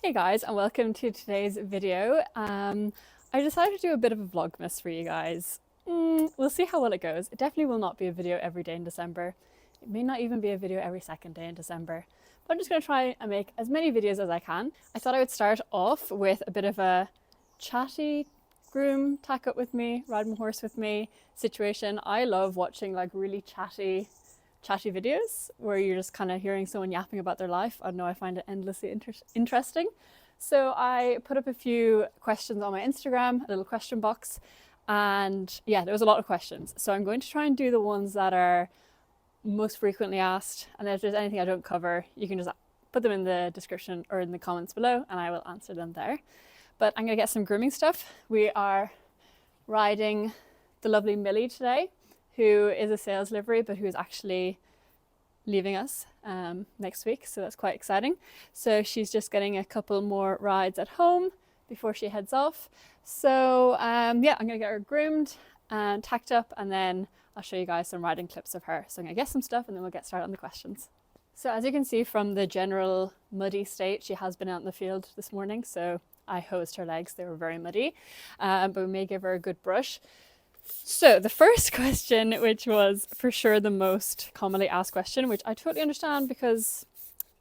Hey guys, and welcome to today's video. I decided to do a bit of a vlogmas for you guys. We'll see how well it goes. It definitely will not be a video every day in December. It may not even be a video every second day in December. But I'm just going to try and make as many videos as I can. I thought I would start off with a bit of a chatty groom, tack up with me, ride my horse with me situation. I love watching like really chatty videos where you're just kind of hearing someone yapping about their life. I don't know, I find it endlessly interesting. So I put up a few questions on my Instagram, a little question box, and yeah, there was a lot of questions. So I'm going to try and do the ones that are most frequently asked, and if there's anything I don't cover, you can just put them in the description or in the comments below and I will answer them there. But I'm going to get some grooming stuff. We are riding the lovely Millie today, who is a sales livery, but who is actually leaving us next week. So that's quite exciting. So she's just getting a couple more rides at home before she heads off. So yeah, I'm gonna get her groomed and tacked up, and then I'll show you guys some riding clips of her. So I'm gonna get some stuff and then we'll get started on the questions. So as you can see from the general muddy state, she has been out in the field this morning. So I hosed her legs, they were very muddy, but we may give her a good brush. So the first question, which was for sure the most commonly asked question, which I totally understand because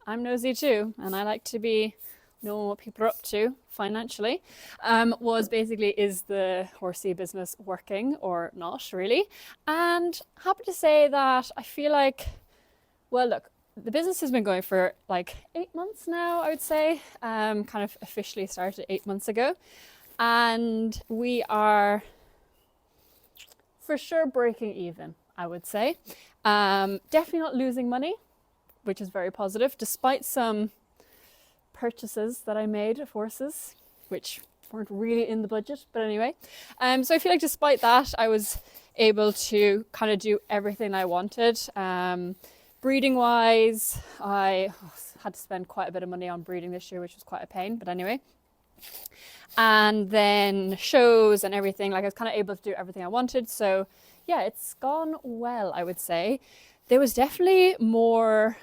I'm nosy too and I like to be knowing what people are up to financially, was basically, is the horsey business working or not really? And happy to say that I feel like, well, look, the business has been going for like 8 months now, I would say, kind of officially started 8 months ago. And we are for sure breaking even, I would say. Definitely not losing money, which is very positive, despite some purchases that I made of horses, which weren't really in the budget, but anyway. So I feel like despite that, I was able to kind of do everything I wanted. Breeding wise, I had to spend quite a bit of money on breeding this year, which was quite a pain, but anyway. And then shows and everything, like I was kind of able to do everything I wanted. So yeah, it's gone well, I would say. There was definitely more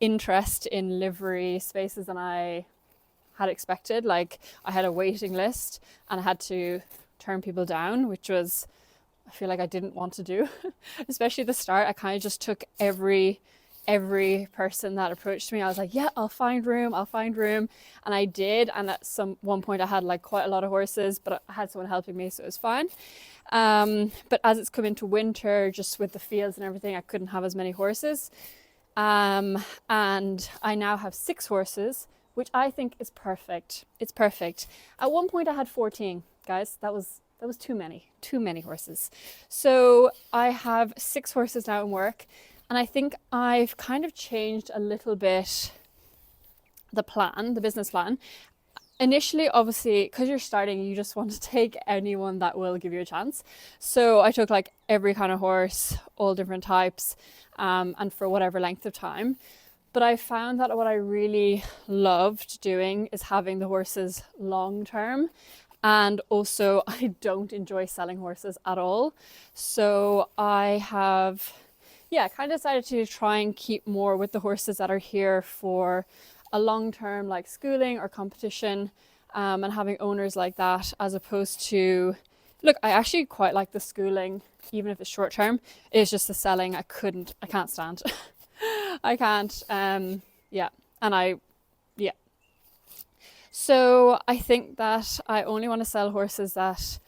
interest in livery spaces than I had expected. Like I had a waiting list and I had to turn people down, which was, I feel like I didn't want to do, especially at the start. I kind of just took every person that approached me. I was like, yeah, I'll find room. And I did. And at one point I had like quite a lot of horses, but I had someone helping me, so it was fine. But as it's come into winter, just with the fields and everything, I couldn't have as many horses. And I now have 6 horses, which I think is perfect. It's perfect. At one point I had 14, guys. That was too many horses. So I have 6 horses now in work. And I think I've kind of changed a little bit the business plan. Initially, obviously, because you're starting, you just want to take anyone that will give you a chance. So I took like every kind of horse, all different types, and for whatever length of time. But I found that what I really loved doing is having the horses long term. And also, I don't enjoy selling horses at all. So I have kind of decided to try and keep more with the horses that are here for a long term, like schooling or competition, and having owners like that, as opposed to, look, I actually quite like the schooling, even if it's short term. It's just the selling I can't stand. I can't, So I think that I only want to sell horses that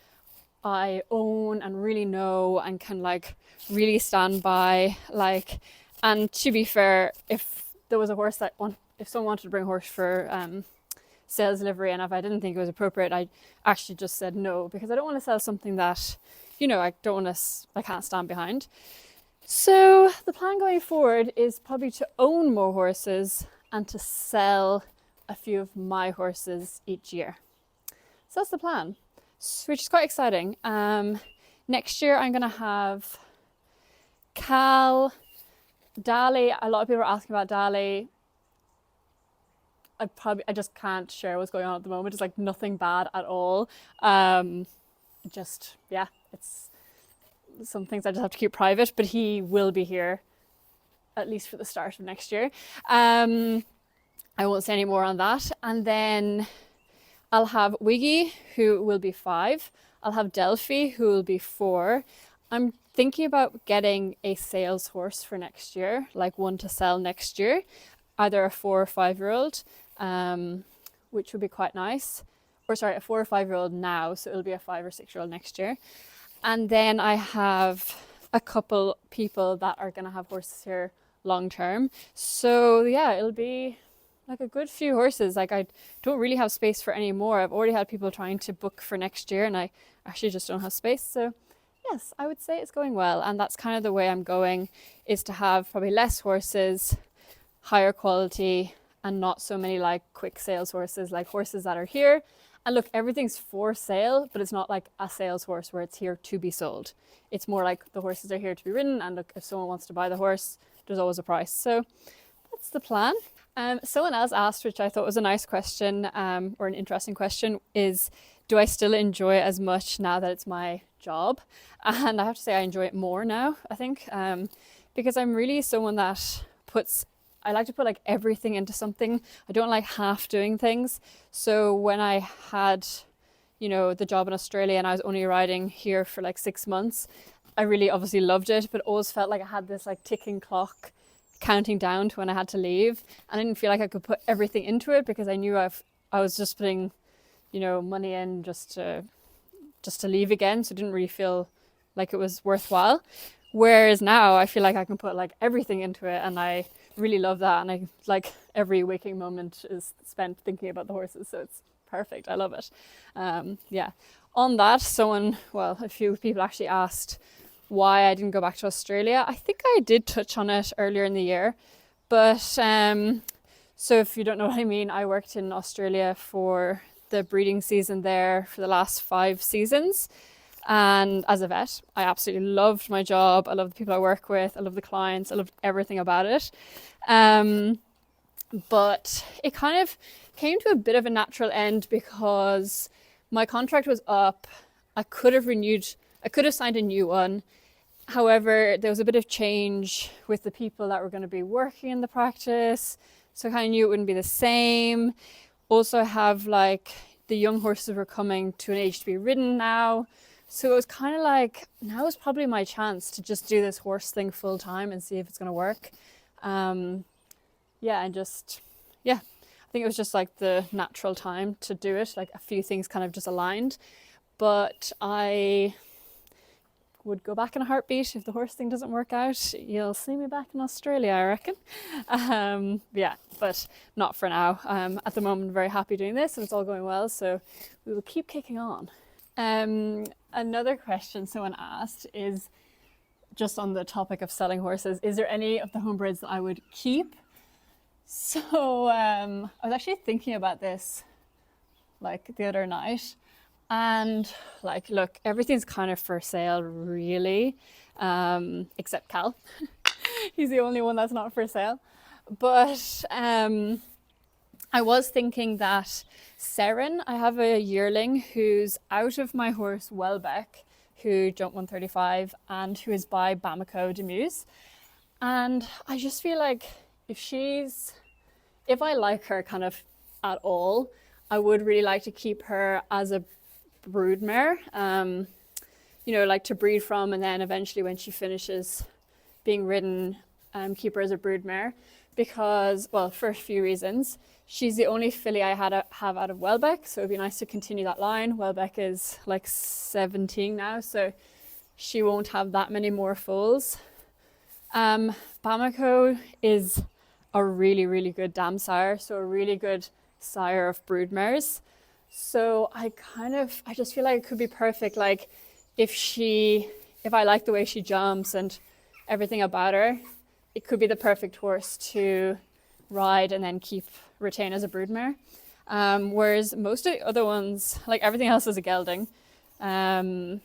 I own and really know and can like really stand by, like. And to be fair, if there was a horse if someone wanted to bring a horse for sales livery, and if I didn't think it was appropriate, I actually just said no, because I don't want to sell something that, I can't stand behind. So the plan going forward is probably to own more horses and to sell a few of my horses each year. So that's the plan, which is quite exciting. Next year I'm going to have Cal, Dali. A lot of people are asking about Dali. I just can't share what's going on at the moment. It's like nothing bad at all. It's some things I just have to keep private, but he will be here at least for the start of next year. I won't say any more on that. And then I'll have Wiggy, who will be 5. I'll have DELPHI, who will be 4. I'm thinking about getting a sales horse for next year, like one to sell next year, either a 4 or 5-year-old, which would be quite nice. Or sorry, a 4 or 5-year-old now, so it'll be a 5 or 6-year-old next year. And then I have a couple people that are going to have horses here long term. So yeah, it'll be like a good few horses. Like I don't really have space for any more. I've already had people trying to book for next year and I actually just don't have space. So yes, I would say it's going well. And that's kind of the way I'm going, is to have probably less horses, higher quality, and not so many like quick sales horses, like horses that are here. And look, everything's for sale, but it's not like a sales horse where it's here to be sold. It's more like the horses are here to be ridden, and look, if someone wants to buy the horse, there's always a price. So that's the plan. Someone else asked, which I thought was a nice question, or an interesting question, is do I still enjoy it as much now that it's my job? And I have to say I enjoy it more now, I think, because I'm really someone that I like to put like everything into something. I don't like half doing things. So when I had, the job in Australia and I was only riding here for like 6 months, I really obviously loved it, but always felt like I had this like ticking clock counting down to when I had to leave. And I didn't feel like I could put everything into it because I knew I was just putting, money in just to leave again. So it didn't really feel like it was worthwhile. Whereas now I feel like I can put like everything into it, and I really love that. And I like every waking moment is spent thinking about the horses. So it's perfect. I love it. Yeah. On that, a few people actually asked why I didn't go back to Australia. I think I did touch on it earlier in the year, but so if you don't know what I mean, I worked in Australia for the breeding season there for the last 5 seasons. And as a vet, I absolutely loved my job. I love the people I work with. I love the clients. I loved everything about it. But it kind of came to a bit of a natural end because my contract was up. I could have signed a new one. However, there was a bit of change with the people that were going to be working in the practice. So I kind of knew it wouldn't be the same. Also have like the young horses were coming to an age to be ridden now. So it was kind of like, now is probably my chance to just do this horse thing full time and see if it's going to work. I think it was just like the natural time to do it. Like a few things kind of just aligned. But I would go back in a heartbeat. If the horse thing doesn't work out, you'll see me back in Australia, I reckon. But not for now. At the moment, I'm very happy doing this and it's all going well. So we will keep kicking on. Another question someone asked is just on the topic of selling horses. Is there any of the homebreds that I would keep? So I was actually thinking about this like the other night, and like, look, everything's kind of for sale really, except Cal. He's the only one that's not for sale. But I was thinking that Seren, I have a yearling who's out of my horse Welbeck, who jumped 135 and who is by Bamako de Muse. And I just feel like if I like her kind of at all, I would really like to keep her as a broodmare, like to breed from, and then eventually when she finishes being ridden, keep her as a broodmare. Because, well, for a few reasons. She's the only filly I have out of Welbeck, so it'd be nice to continue that line. Welbeck is like 17 now, so she won't have that many more foals. Bamako is a really, really good dam sire, so a really good sire of broodmares. So I just feel like it could be perfect. Like if I like the way she jumps and everything about her, it could be the perfect horse to ride and then retain as a broodmare. Whereas most of the other ones, like everything else is a gelding. I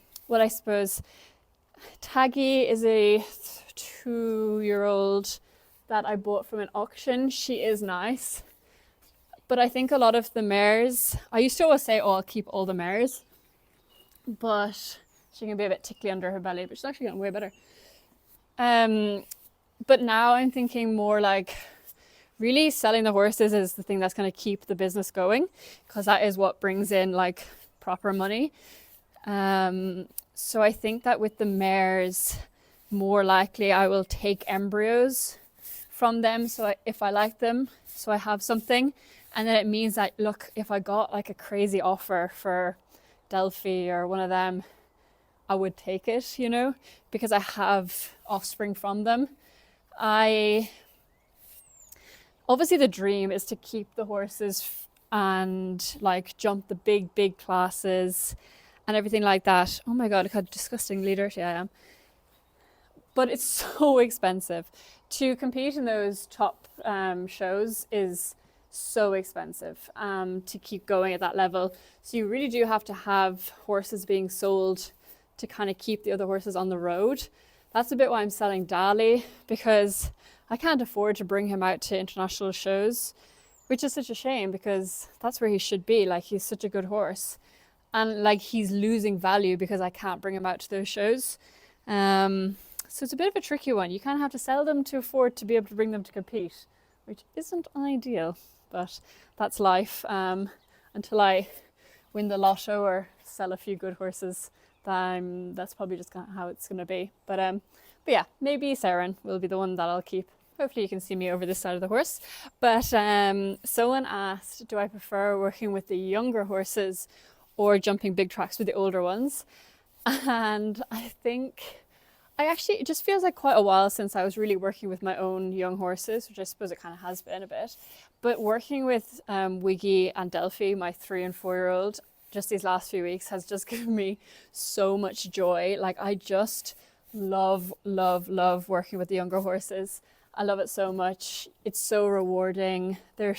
suppose Taggy is a 2-year-old that I bought from an auction. She is nice. But I think a lot of the mares, I used to always say, I'll keep all the mares. But she can be a bit tickly under her belly, but she's actually getting way better. But now I'm thinking more like really selling the horses is the thing that's going to keep the business going, because that is what brings in like proper money. So I think that with the mares, more likely I will take embryos from them, so if I like them, so I have something. And then it means that, look, if I got like a crazy offer for DELPHI or one of them, I would take it, you know, because I have offspring from them. Obviously the dream is to keep the horses and like jump the big classes and everything like that. Oh my God, look how disgustingly dirty I am. But it's so expensive. To compete in those top shows is so expensive to keep going at that level. So you really do have to have horses being sold to kind of keep the other horses on the road. That's a bit why I'm selling Dali, because I can't afford to bring him out to international shows, which is such a shame because that's where he should be. Like, he's such a good horse, and like he's losing value because I can't bring him out to those shows. So it's a bit of a tricky one. You kind of have to sell them to afford to be able to bring them to compete, which isn't ideal, but that's life. Until I win the lotto or sell a few good horses, that's probably just how it's going to be. But yeah, maybe Saren will be the one that I'll keep. Hopefully you can see me over this side of the horse. But someone asked, do I prefer working with the younger horses or jumping big tracks with the older ones? And I think it just feels like quite a while since I was really working with my own young horses, which I suppose it kind of has been a bit. But working with Wiggy and DELPHI, my 3 and 4-year-old, just these last few weeks has just given me so much joy. Like, I just love working with the younger horses. I love it so much. It's so rewarding. They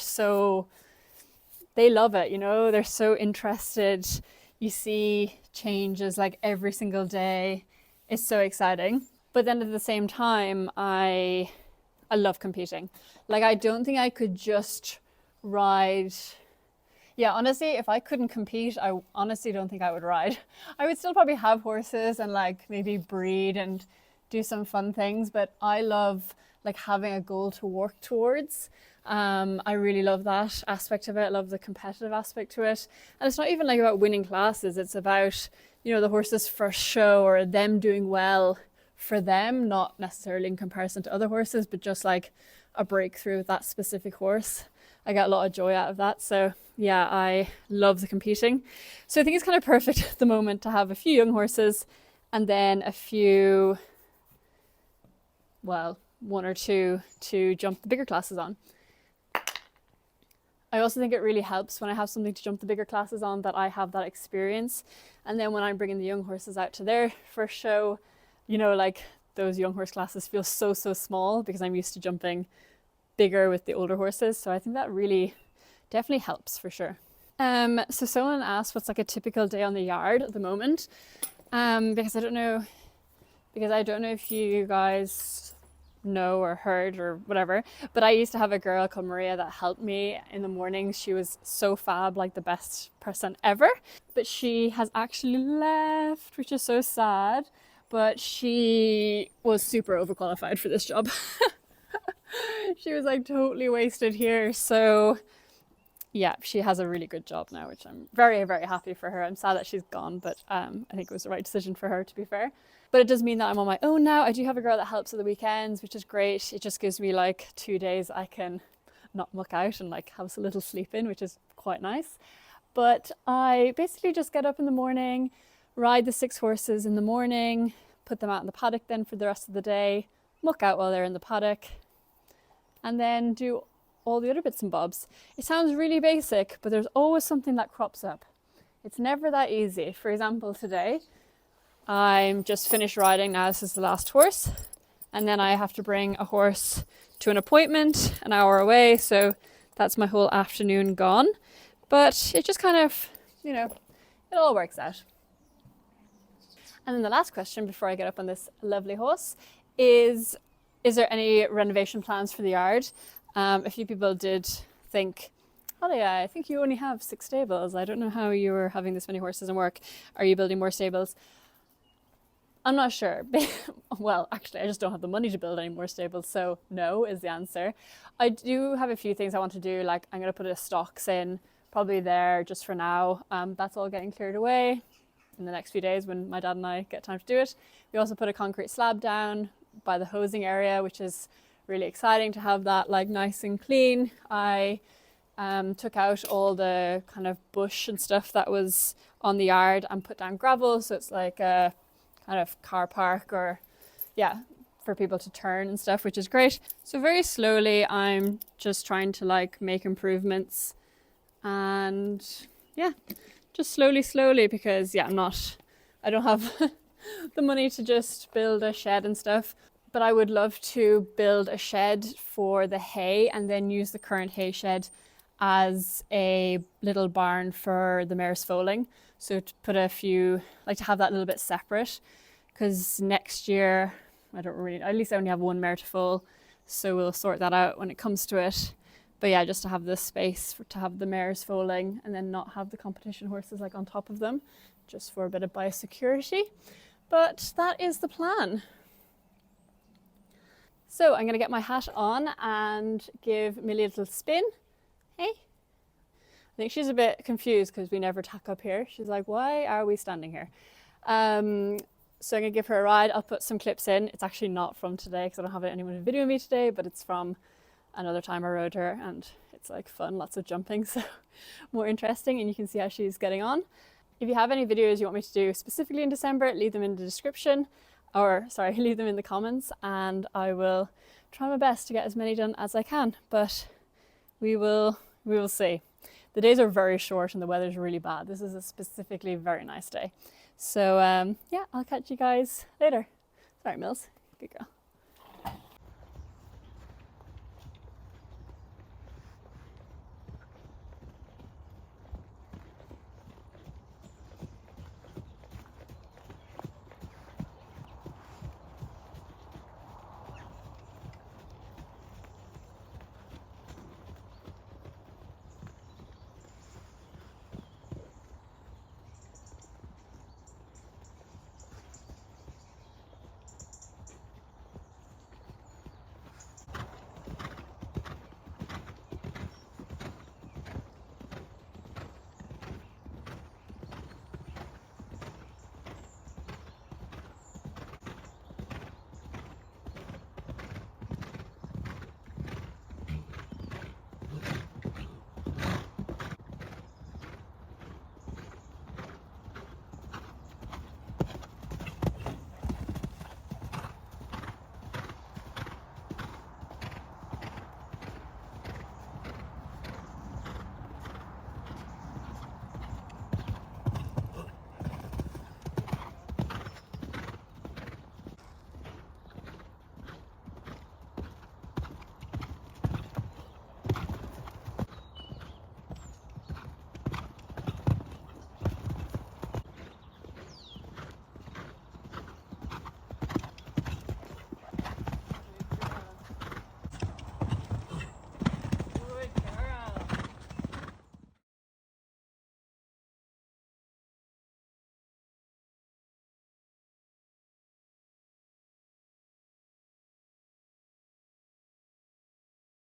love it, you know, they're so interested. You see changes like every single day. It's so exciting. But then at the same time, I love competing. Like, I don't think I could just ride. Yeah, honestly, if I couldn't compete, I honestly don't think I would ride. I would still probably have horses and like maybe breed and do some fun things, but I love like having a goal to work towards. I really love that aspect of it. I love the competitive aspect to it. And it's not even like about winning classes. It's about, you know, the horse's first show or them doing well for them, not necessarily in comparison to other horses, but just like a breakthrough with that specific horse. I get a lot of joy out of that. So yeah, I love the competing. So I think it's kind of perfect at the moment to have a few young horses and then a few, well, 1 or 2 to jump the bigger classes on. I also think it really helps when I have something to jump the bigger classes on that I have that experience. And then when I'm bringing the young horses out to their first show, you know, like those young horse classes feel so small because I'm used to jumping bigger with the older horses. So I think that really definitely helps for sure. So someone asked what's like a typical day on the yard at the moment. Because I don't know if you guys know or heard or whatever, but I used to have a girl called Maria that helped me in the mornings. She was so fab, like the best person ever, but she has actually left, which is so sad, but she was super overqualified for this job. She was like totally wasted here. So yeah, she has a really good job now, which I'm very happy for her. I'm sad that she's gone, but I think it was the right decision for her, to be fair. But it does mean that I'm on my own now. I do have a girl that helps at the weekends, which is great. It just gives me like 2 days I can not muck out and like have a little sleep in, which is quite nice. But I basically just get up in the morning, ride the 6 horses in the morning, put them out in the paddock then for the rest of the day, muck out while they're in the paddock, and then do all the other bits and bobs. It sounds really basic, but there's always something that crops up. It's never that easy. For example, today, I'm just finished riding now. This is the last horse. And then I have to bring a horse to an appointment an hour away. So that's my whole afternoon gone. But it just kind of, you know, it all works out. And then the last question before I get up on this lovely horse is there any renovation plans for the yard? A few people did think, oh yeah, I think you only have 6 stables. I don't know how you were having this many horses and work. Are you building more stables? I'm not sure. Well, actually, I just don't have the money to build any more stables, so no is the answer. I do have a few things I want to do, like I'm going to put a stocks in, probably there just for now. That's all getting cleared away in the next few days when my dad and I get time to do it. We also put a concrete slab down by the hosing area, which is really exciting to have that like nice and clean. I took out all the kind of bush and stuff that was on the yard and put down gravel, so it's like a kind of car park, or yeah, for people to turn and stuff, which is great. So very slowly I'm just trying to like make improvements, and yeah, just slowly, because yeah, I don't have the money to just build a shed and stuff. But I would love to build a shed for the hay and then use the current hay shed as a little barn for the mare's foaling. So to put a few, like to have that a little bit separate, because next year, at least I only have one mare to foal, so we'll sort that out when it comes to it. But yeah, just to have this space to have the mares foaling and then not have the competition horses like on top of them, just for a bit of biosecurity. But that is the plan. So I'm going to get my hat on and give Millie a little spin. Hey. I think she's a bit confused because we never tack up here. She's like, why are we standing here? So I'm going to give her a ride. I'll put some clips in. It's actually not from today because I don't have anyone to video me today, but it's from another time I rode her, and it's like fun, lots of jumping, so more interesting, and you can see how she's getting on. If you have any videos you want me to do specifically in December, leave them in the description. Leave them in the comments, and I will try my best to get as many done as I can, but we will see. The days are very short and the weather's really bad. This is a specifically very nice day. So yeah, I'll catch you guys later. Sorry, Mills. Good girl.